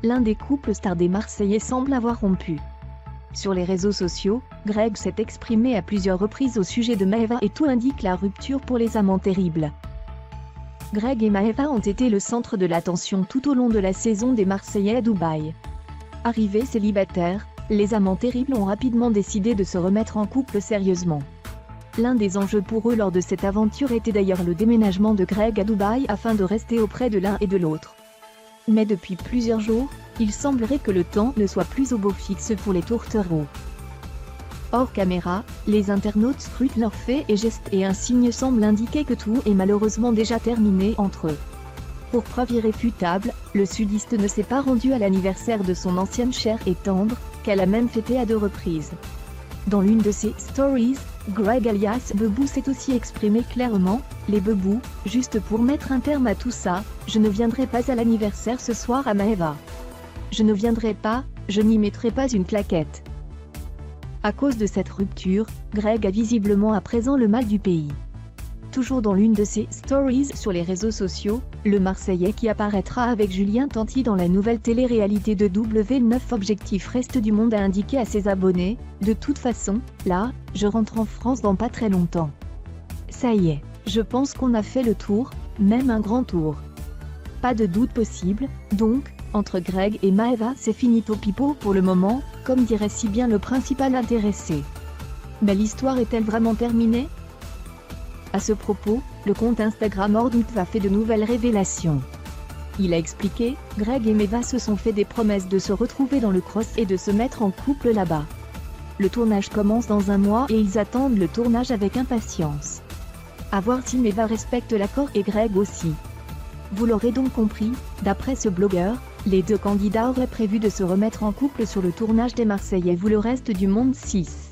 l'un des couples stars des Marseillais semble avoir rompu. Sur les réseaux sociaux, Greg s'est exprimé à plusieurs reprises au sujet de Maeva et tout indique la rupture pour les amants terribles. Greg et Maeva ont été le centre de l'attention tout au long de la saison des Marseillais à Dubaï. Arrivés célibataires, les amants terribles ont rapidement décidé de se remettre en couple sérieusement. L'un des enjeux pour eux lors de cette aventure était d'ailleurs le déménagement de Greg à Dubaï afin de rester auprès de l'un et de l'autre. Mais depuis plusieurs jours, il semblerait que le temps ne soit plus au beau fixe pour les tourtereaux. Hors caméra, les internautes scrutent leurs faits et gestes et un signe semble indiquer que tout est malheureusement déjà terminé entre eux. Pour preuve irréfutable, le sudiste ne s'est pas rendu à l'anniversaire de son ancienne chère et tendre, qu'elle a même fêté à 2 reprises. Dans l'une de ses stories, Greg alias Bebou s'est aussi exprimé clairement « Les bebous, juste pour mettre un terme à tout ça, je ne viendrai pas à l'anniversaire ce soir à Maeva. Je ne viendrai pas, je n'y mettrai pas une claquette. » À cause de cette rupture, Greg a visiblement à présent le mal du pays. Toujours dans l'une de ses stories sur les réseaux sociaux, le Marseillais qui apparaîtra avec Julien Tanti dans la nouvelle télé-réalité de W9 Objectif Reste du Monde a indiqué à ses abonnés « De toute façon, là, je rentre en France dans pas très longtemps. Ça y est, je pense qu'on a fait le tour, même un grand tour. Pas de doute possible, donc, entre Greg et Maeva c'est finito pipo pour le moment, comme dirait si bien le principal intéressé. Mais l'histoire est-elle vraiment terminée ? À ce propos, le compte Instagram Ordnutv a fait de nouvelles révélations. Il a expliqué, Greg et Maeva se sont fait des promesses de se retrouver dans le cross et de se mettre en couple là-bas. Le tournage commence dans 1 mois et ils attendent le tournage avec impatience. À voir si Maeva respecte l'accord et Greg aussi. Vous l'aurez donc compris, d'après ce blogueur, les 2 candidats auraient prévu de se remettre en couple sur le tournage des Marseillais ou le reste du monde 6.